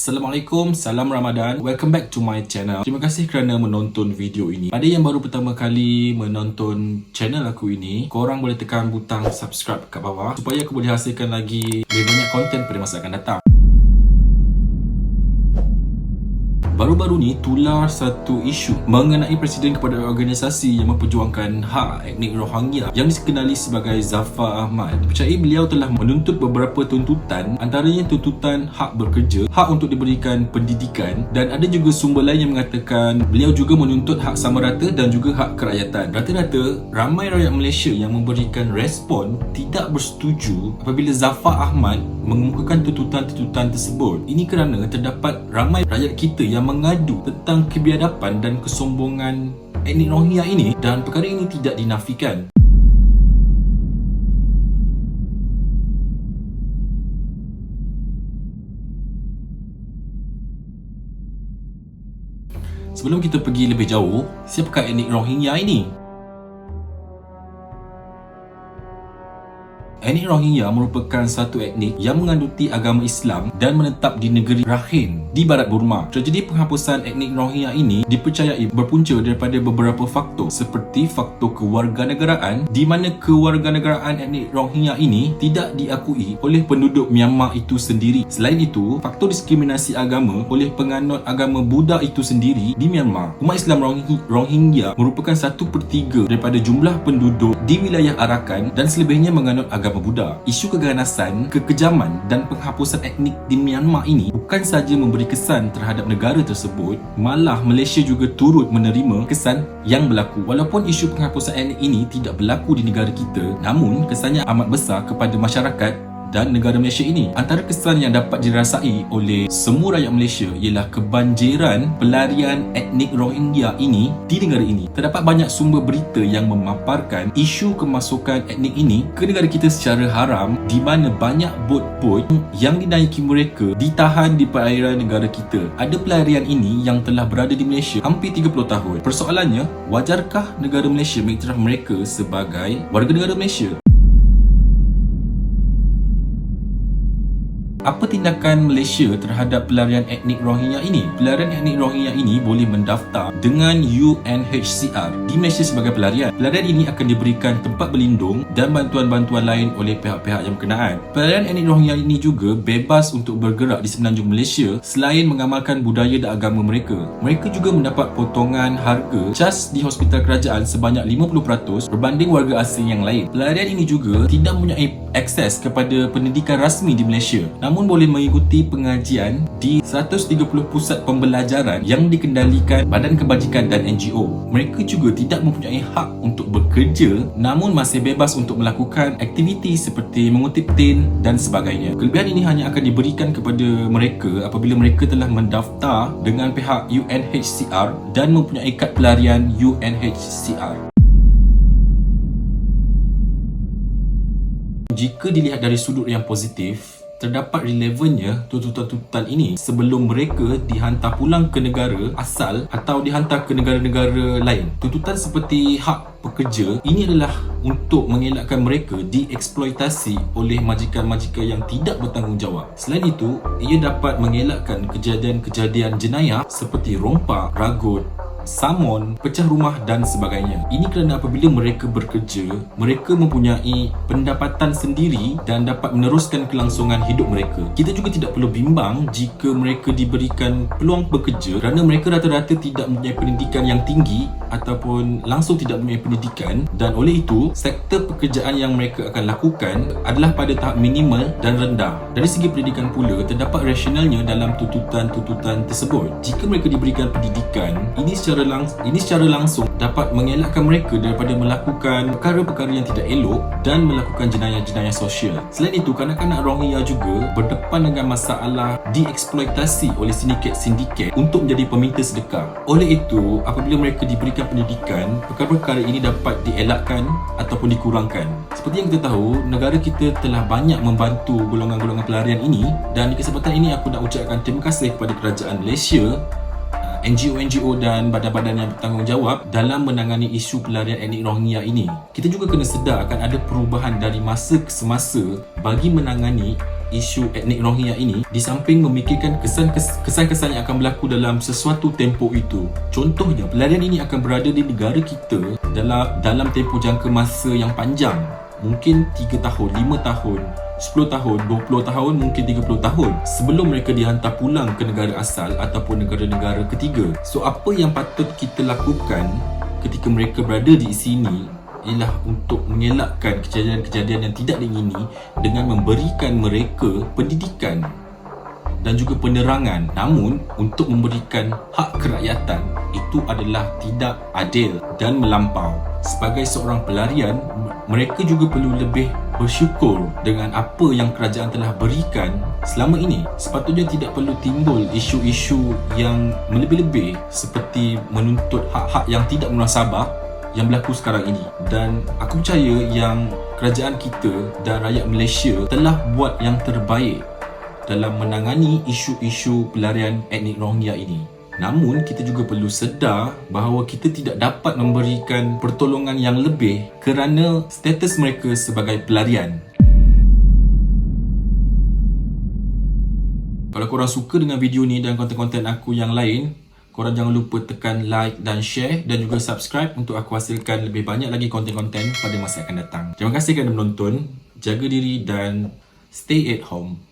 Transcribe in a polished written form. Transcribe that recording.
Assalamualaikum, salam Ramadan. Welcome back to my channel. Terima kasih kerana menonton video ini. Pada yang baru pertama kali menonton channel aku ini, korang boleh tekan butang subscribe kat bawah supaya aku boleh hasilkan lagi lebih banyak konten pada masa akan datang. Baru-baru ni tular satu isu mengenai presiden kepada organisasi yang memperjuangkan hak etnik Rohingya yang dikenali sebagai Zafar Ahmad. Dipercayai beliau telah menuntut beberapa tuntutan, antaranya tuntutan hak bekerja, hak untuk diberikan pendidikan, dan ada juga sumber lain yang mengatakan beliau juga menuntut hak sama rata dan juga hak kerakyatan. Rata-rata ramai rakyat Malaysia yang memberikan respon tidak bersetuju apabila Zafar Ahmad mengemukakan tuntutan-tuntutan tersebut. Ini kerana terdapat ramai rakyat kita yang mengadu tentang kebiadaban dan kesombongan etnik Rohingya ini, dan perkara ini tidak dinafikan. Sebelum kita pergi lebih jauh, siapakah etnik Rohingya ini? Etnik Rohingya merupakan satu etnik yang menganuti agama Islam dan menetap di negeri Rakhine di barat Burma. Tragedi penghapusan etnik Rohingya ini dipercayai berpunca daripada beberapa faktor, seperti faktor kewarganegaraan, di mana kewarganegaraan etnik Rohingya ini tidak diakui oleh penduduk Myanmar itu sendiri. Selain itu, faktor diskriminasi agama oleh penganut agama Buddha itu sendiri di Myanmar. Umat Islam Rohingya merupakan 1/3 daripada jumlah penduduk di wilayah Arakan dan selebihnya menganut agama Buddha. Isu keganasan, kekejaman dan penghapusan etnik di Myanmar ini bukan sahaja memberi kesan terhadap negara tersebut, malah Malaysia juga turut menerima kesan yang berlaku. Walaupun isu penghapusan etnik ini tidak berlaku di negara kita, namun kesannya amat besar kepada masyarakat dan negara Malaysia ini. Antara kesan yang dapat dirasai oleh semua rakyat Malaysia ialah kebanjiran pelarian etnik Rohingya ini di negara ini. Terdapat banyak sumber berita yang memaparkan isu kemasukan etnik ini ke negara kita secara haram, di mana banyak bot-bot yang dinaiki mereka ditahan di perairan negara kita. Ada pelarian ini yang telah berada di Malaysia hampir 30 tahun. Persoalannya, wajarkah negara Malaysia mengiktiraf mereka sebagai warga negara Malaysia? Apa tindakan Malaysia terhadap pelarian etnik Rohingya ini? Pelarian etnik Rohingya ini boleh mendaftar dengan UNHCR di Malaysia sebagai pelarian. Pelarian ini akan diberikan tempat berlindung dan bantuan-bantuan lain oleh pihak-pihak yang berkenaan. Pelarian etnik Rohingya ini juga bebas untuk bergerak di semenanjung Malaysia selain mengamalkan budaya dan agama mereka. Mereka juga mendapat potongan harga cas di hospital kerajaan sebanyak 50% berbanding warga asing yang lain. Pelarian ini juga tidak mempunyai akses kepada pendidikan rasmi di Malaysia, namun boleh mengikuti pengajian di 130 pusat pembelajaran yang dikendalikan Badan Kebajikan dan NGO. Mereka juga tidak mempunyai hak untuk bekerja, namun masih bebas untuk melakukan aktiviti seperti mengutip tin dan sebagainya. Kelebihan ini hanya akan diberikan kepada mereka apabila mereka telah mendaftar dengan pihak UNHCR dan mempunyai kad pelarian UNHCR. Jika dilihat dari sudut yang positif, terdapat relevannya tuntutan-tuntutan ini sebelum mereka dihantar pulang ke negara asal atau dihantar ke negara-negara lain. Tuntutan seperti hak pekerja ini adalah untuk mengelakkan mereka dieksploitasi oleh majikan-majikan yang tidak bertanggungjawab. Selain itu, ia dapat mengelakkan kejadian-kejadian jenayah seperti rompak, ragut, samon, pecah rumah dan sebagainya. Ini kerana apabila mereka bekerja, mereka mempunyai pendapatan sendiri dan dapat meneruskan kelangsungan hidup mereka. Kita juga tidak perlu bimbang jika mereka diberikan peluang bekerja kerana mereka rata-rata tidak mempunyai pendidikan yang tinggi ataupun langsung tidak mempunyai pendidikan, dan oleh itu sektor pekerjaan yang mereka akan lakukan adalah pada tahap minimal dan rendah. Dari segi pendidikan pula, terdapat rasionalnya dalam tuntutan-tuntutan tersebut. Jika mereka diberikan pendidikan, ini secara langsung dapat mengelakkan mereka daripada melakukan perkara-perkara yang tidak elok dan melakukan jenayah-jenayah sosial. Selain itu, kanak-kanak Rohingya juga berdepan dengan masalah dieksploitasi oleh sindiket untuk menjadi peminta sedekah. Oleh itu, apabila mereka diberikan pendidikan, perkara-perkara ini dapat dielakkan ataupun dikurangkan. Seperti yang kita tahu, negara kita telah banyak membantu golongan-golongan pelarian ini, dan di kesempatan ini aku nak ucapkan terima kasih kepada kerajaan Malaysia, NGO-NGO dan badan-badan yang bertanggungjawab dalam menangani isu pelarian etnik Rohingya ini. Kita juga kena sedar akan ada perubahan dari masa ke semasa bagi menangani isu etnik Rohingya ini, di samping memikirkan kesan-kesan yang akan berlaku dalam sesuatu tempoh itu. Contohnya, pelarian ini akan berada di negara kita dalam tempoh jangka masa yang panjang. Mungkin 3 tahun, 5 tahun, 10 tahun, 20 tahun, mungkin 30 tahun sebelum mereka dihantar pulang ke negara asal ataupun negara-negara ketiga. So, apa yang patut kita lakukan ketika mereka berada di sini ialah untuk mengelakkan kejadian-kejadian yang tidak diingini dengan memberikan mereka pendidikan dan juga penerangan. Namun, untuk memberikan hak kerakyatan itu adalah tidak adil dan melampau. Sebagai seorang pelarian, mereka juga perlu lebih bersyukur dengan apa yang kerajaan telah berikan selama ini. Sepatutnya tidak perlu timbul isu-isu yang melebih-lebih seperti menuntut hak-hak yang tidak munasabah yang berlaku sekarang ini. Dan aku percaya yang kerajaan kita dan rakyat Malaysia telah buat yang terbaik dalam menangani isu-isu pelarian etnik Rohingya ini. Namun, kita juga perlu sedar bahawa kita tidak dapat memberikan pertolongan yang lebih kerana status mereka sebagai pelarian. Kalau korang suka dengan video ni dan konten-konten aku yang lain, korang jangan lupa tekan like dan share dan juga subscribe untuk aku hasilkan lebih banyak lagi konten-konten pada masa akan datang. Terima kasih kerana menonton, jaga diri dan stay at home.